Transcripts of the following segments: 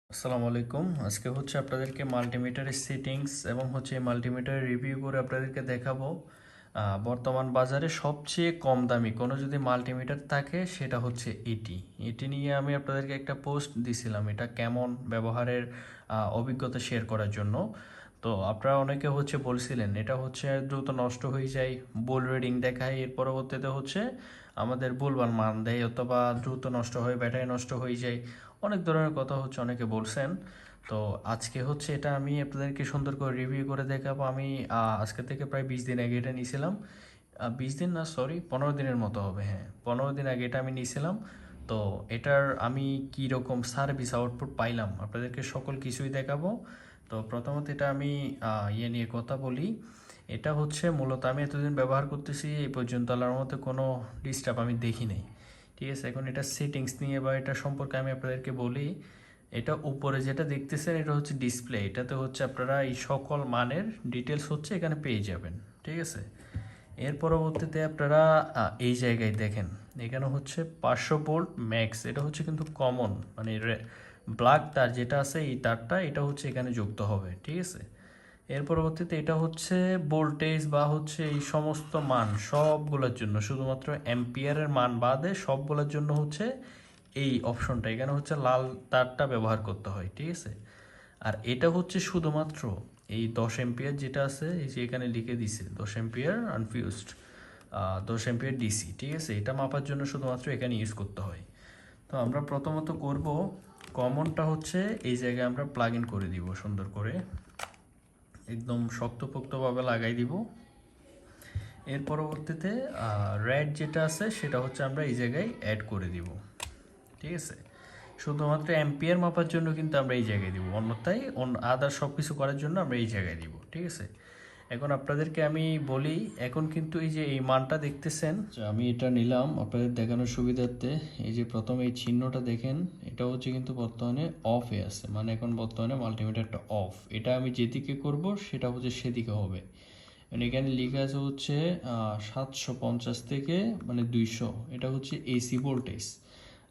আসসালামু আলাইকুম। আজকে হচ্ছে আপনাদেরকে মাল্টিমিটারের সেটিংস এবং হচ্ছে মাল্টিমিটারের রিভিউ করে আপনাদেরকে দেখাবো বর্তমান বাজারে সবচেয়ে কম দামি কোনো যদি মাল্টিমিটার থাকে সেটা হচ্ছে এটি নিয়ে আমি আপনাদেরকে একটা পোস্ট দিছিলাম, এটা কেমন ব্যবহারের অভিজ্ঞতা শেয়ার করার জন্য। তো আপনারা অনেকে হচ্ছে বলছিলেন এটা হচ্ছে দ্রুত নষ্ট হয়ে যায়, বোল রিডিং দেখায়, এর পরবর্তীতে হচ্ছে আমাদের ভুলভাল মান দেয় অথবা দ্রুত নষ্ট হয়, ব্যাটারি নষ্ট হয়ে যায়, অনেক ধরনের কথা হচ্ছে অনেকে বলছেন। তো আজকে হচ্ছে এটা আমি আপনাদেরকে সুন্দর করে রিভিউ করে দেখাবো। আমি আজকে থেকে প্রায় 20 দিন আগে এটা নিয়েছিলাম। 20 দিন না, সরি, 15 দিনের মতো হবে। হ্যাঁ, 15 দিন আগে এটা আমি নিয়েছিলাম। তো এটার আমি কি রকম সার্ভিস আউটপুট পাইলাম আপনাদেরকে সকল কিছুই দেখাবো। তো প্রথমত এটা আমি ইয়ে নিয়ে কথা বলি। এটা হচ্ছে মূলত আমি এতদিন ব্যবহার করতেছি, এই পর্যন্ত আল্লাহর মতো কোনো ডিস্টার্ব আমি দেখি নাই। ঠিক আছে, এখন এটা সেটিংস নিয়ে বা এটা সম্পর্কে আমি আপনাদেরকে বলি। এটা উপরে যেটা দেখতেছেন এটা হচ্ছে ডিসপ্লে, এটাতে হচ্ছে আপনারা এই সকল মানের ডিটেলস হচ্ছে এখানে পেয়ে যাবেন। ঠিক আছে, এর পরবর্তীতে আপনারা এই জায়গায় দেখেন, এখানে হচ্ছে 500 ভোল্ট ম্যাক্স, এটা হচ্ছে কিন্তু কমন, মানে ব্ল্যাক তার যেটা আছে এই তারটা এটা হচ্ছে এখানে যুক্ত হবে। ঠিক আছে, এর পরবর্তীতে এটা হচ্ছে ভোল্টেজ বা হচ্ছে এই সমস্ত মান সবগুলোর জন্য, শুধুমাত্র অ্যাম্পিয়ারের মান বাদে সবগুলোর জন্য হচ্ছে এই অপশনটা, এখানে হচ্ছে লাল তারটা ব্যবহার করতে হয়। ঠিক আছে, আর এটা হচ্ছে শুধুমাত্র এই 10 এম্পিয়ার যেটা আছে, এই যে এখানে লিখে দিছে 10 এম্পিয়ার আনফিউজড, 10 এম্পিয়ার ডিসি। ঠিক আছে, এটা মাপার জন্য শুধুমাত্র এখানে ইউজ করতে হয়। তো আমরা প্রথমত করব, কমনটা হচ্ছে এই জায়গায় আমরা প্লাগ ইন করে দিব, সুন্দর করে একদম শক্তপোক্তভাবে লাগাই দিব। এর পরবর্তীতে রেড যেটা আছে সেটা হচ্ছে আমরা এই জায়গায় অ্যাড করে দিব। ঠিক আছে, শুধুমাত্র অ্যাম্পিয়ার মাপার জন্য কিন্তু আমরা এই জায়গায় দিব, অন্যথায় আদার সব কিছু করার জন্য আমরা এই জায়গায় দিব। ঠিক আছে, এখন আপনাদেরকে আমি বলি, এখন কিন্তু এই যে এই মানটা দেখতেছেন, আমি এটা নিলাম আপনাদের দেখানোর সুবিধার্থে। এই যে প্রথম এই চিহ্নটা দেখেন, এটা হচ্ছে কিন্তু বর্তমানে অফে আছে, মানে এখন বর্তমানে মাল্টিমিটারটা অফ। এটা আমি যেদিকে করব সেটা হচ্ছে সেদিকে হবে। এখানে লেখা আছে হচ্ছে 750 থেকে মানে 200, এটা হচ্ছে এসি ভোল্টেজ।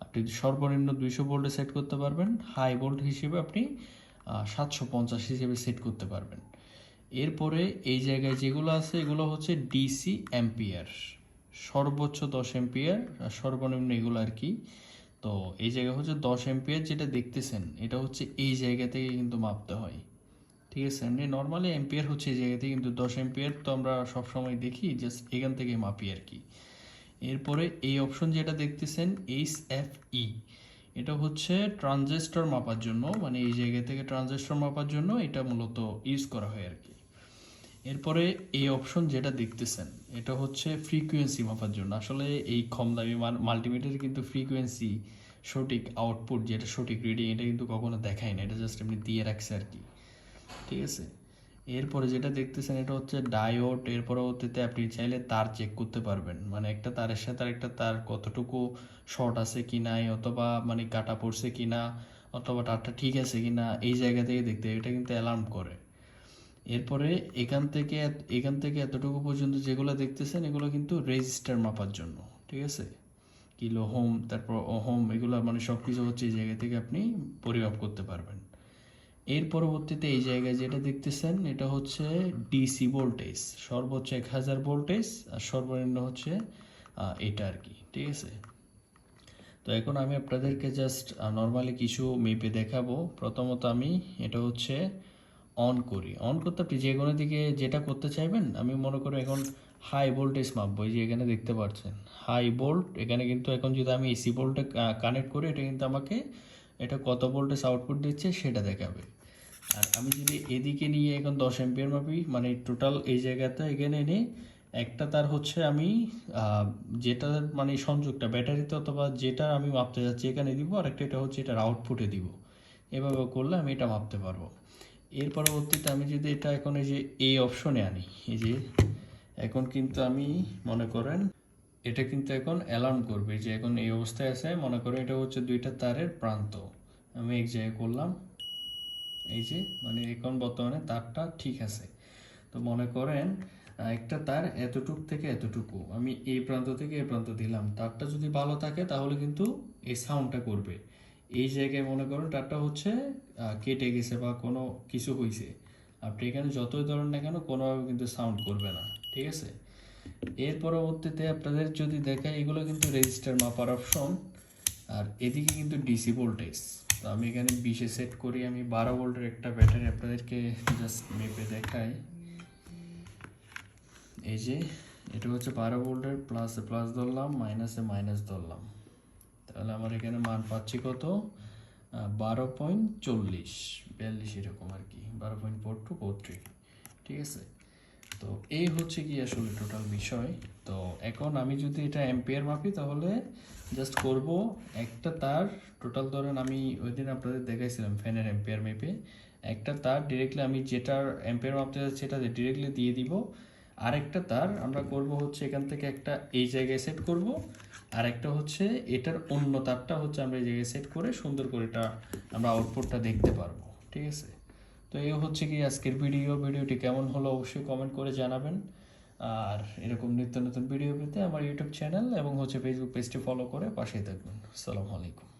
আপনি সর্বনিম্ন 200 ভোল্টে সেট করতে পারবেন, হাই ভোল্ট হিসেবে আপনি 750 হিসেবে সেট করতে পারবেন। এরপরে এই জায়গায় যেগুলো আছে এগুলো হচ্ছে ডিসি অ্যাম্পিয়ার, সর্বোচ্চ 10 এম্পিয়ার আর সর্বনিম্ন এগুলো আর কি। তো এই জায়গা হচ্ছে 10 এম্পিয়ার যেটা দেখতেছেন, এটা হচ্ছে এই জায়গা থেকে কিন্তু মাপতে হয়। ঠিক আছে, এমনি নর্মালি এম্পিয়ার হচ্ছে এই জায়গাতে, কিন্তু 10 এম্পিয়ার তো আমরা সবসময় দেখি জাস্ট এখান থেকে মাপি আর কি। এরপরে এই অপশন যেটা দেখতেছেন HFE, এটা হচ্ছে ট্রানজিস্টর মাপার জন্য, মানে এই জায়গা থেকে ট্রানজিস্টর মাপার জন্য এটা মূলত ইউজ করা হয় আর কি। এরপরে এই অপশন যেটা দেখতেছেন এটা হচ্ছে ফ্রিকোয়েন্সি মাপার জন্য। আসলে এই কম দামি মাল্টিমিটারে কিন্তু ফ্রিকোয়েন্সি, সঠিক আউটপুট যেটা সঠিক রিডিং, এটা কিন্তু কখনো দেখায় না, এটা জাস্ট এমনি দিয়ে রাখছে আর কি। ঠিক আছে, এরপরে যেটা দেখতেছেন এটা হচ্ছে ডায়োড। এর পরবর্তীতে আপনি চাইলে তার চেক করতে পারবেন, মানে একটা তারের সাথে আরেকটা তার কতটুকু শর্ট আছে কি নাই, অথবা মানে কাটা পড়ছে কি না, অথবা তারটা ঠিক আছে কি না, এই জায়গা থেকে দেখতে, এটা কিন্তু অ্যালার্ম করে। এরপরে এখান থেকে এতটুকু পর্যন্ত যেগুলো দেখতেছেন এগুলো কিন্তু রেজিস্টার মাপার জন্য। ঠিক আছে, কিলো হোম, তারপর ওহম, এগুলো মানে সব কিছু হচ্ছে এই জায়গা থেকে আপনি পরিমাপ করতে পারবেন। এর পরবর্তীতে এই জায়গায় যেটা দেখতেছেন এটা হচ্ছে ডিসি ভোল্টেজ, সর্বোচ্চ 1000 ভোল্টেজ আর সর্বনিম্ন হচ্ছে এটা আর কি। ঠিক আছে, তো এখন আমি আপনাদেরকে জাস্ট নর্মালি কিছু মেপে দেখাবো। প্রথমত আমি এটা হচ্ছে অন করি। অন করতে আপনি যে কোনো দিকে যেটা করতে চাইবেন, আমি মনে করি এখন হাই ভোল্টেজ মাপবো, এই যে এখানে দেখতে পাচ্ছেন হাই ভোল্ট। এখানে কিন্তু এখন যদি আমি এসি ভোল্টে কানেক্ট করি, এটা কিন্তু আমাকে এটা কত ভোল্টেজ আউটপুট দিচ্ছে সেটা দেখাবে। আর আমি যদি এদিকে নিয়ে এখন 10 এম্পিয়ার মাপি, মানে টোটাল এই জায়গাতে এখানে এনে একটা তার হচ্ছে আমি যেটা মানে সংযোগটা ব্যাটারিতে অথবা যেটা আমি মাপতে যাচ্ছি এখানে দিব, আর একটা এটা হচ্ছে এটার আউটপুটে দিব। এভাবে করলে আমি এটা মাপতে পারবো। এর পরবর্তীতে আমি যদি এটা এখন এই যে এই অপশনে আনি, এই যে এখন কিন্তু আমি মনে করেন এটা কিন্তু এখন অ্যালার্ম করবে যে এখন এই অবস্থায় আছে, মনে করেন এটা হচ্ছে দুইটা তারের প্রান্ত। আমি এক জায়গায় করলাম, এই যে মানে এখন বর্তমানে তারটা ঠিক আছে। তো মনে করেন একটা তার এতটুক থেকে এতটুকু আমি এই প্রান্ত থেকে এই প্রান্ত দিলাম, তারটা যদি ভালো থাকে তাহলে কিন্তু এই সাউন্ডটা করবে। এই জায়গায় মনে করুন তারটা হচ্ছে কেটে গেছে বা কোনো কিছু হয়েছে, আপনি এখানে যতই ধরেন না কেন কোনোভাবে কিন্তু সাউন্ড করবে না, ঠিক আছে। এর পরবর্তীতে আপনাদের যদি দেখায় এগুলো কিন্তু রেজিস্টার মাপার অপশন, আর এদিকে কিন্তু ডিসি ভোল্টেজ। তো আমি এখানে 20-এ সেট করি, আমি 12 ভোল্টের একটা ব্যাটারি আপনাদেরকে জাস্ট মেপে দেখাই। এই যে এটা হচ্ছে 12 ভোল্টের, প্লাসে প্লাস ধরলাম, মাইনাসে মাইনাস ধরলাম, তাহলে আমার এখানে মান পাচ্ছি কত, 12.40 42 এরকম আর কি, 12.4243, ঠিক আছে। তো এই হচ্ছে কি আসলে টোটাল বিষয়। তো এখন আমি যদি এটা অ্যাম্পিয়ার মাপি তাহলে জাস্ট করব একটা তার, টোটাল ধরেন আমি ওই দিন আপনাদের দেখাইছিলাম ফ্যানের অ্যাম্পিয়ার মেপে, একটা তার ডিরেক্টলি আমি যেটার অ্যাম্পিয়ার মাপতে যাচ্ছি সেটা ডিরেক্টলি দিয়ে দিব। আরেকটা তার আমরা করব হচ্ছে এখান থেকে একটা এই জায়গায় সেট করব, আরেকটা হচ্ছে এটার অন্য তারটা হচ্ছে আমরা এই জায়গায় সেট করে সুন্দর করে এটা আমরা আউটপুটটা দেখতে পারবো, ঠিক আছে। তো এই হচ্ছে কি আজকের ভিডিওটি কেমন হলো অবশ্যই কমেন্ট করে জানাবেন। আর এরকম নিত্য নতুন ভিডিও পেতে আমার ইউটিউব চ্যানেল এবং হচ্ছে ফেসবুক পেজটি ফলো করে পাশেই থাকবেন। আসসালামু আলাইকুম।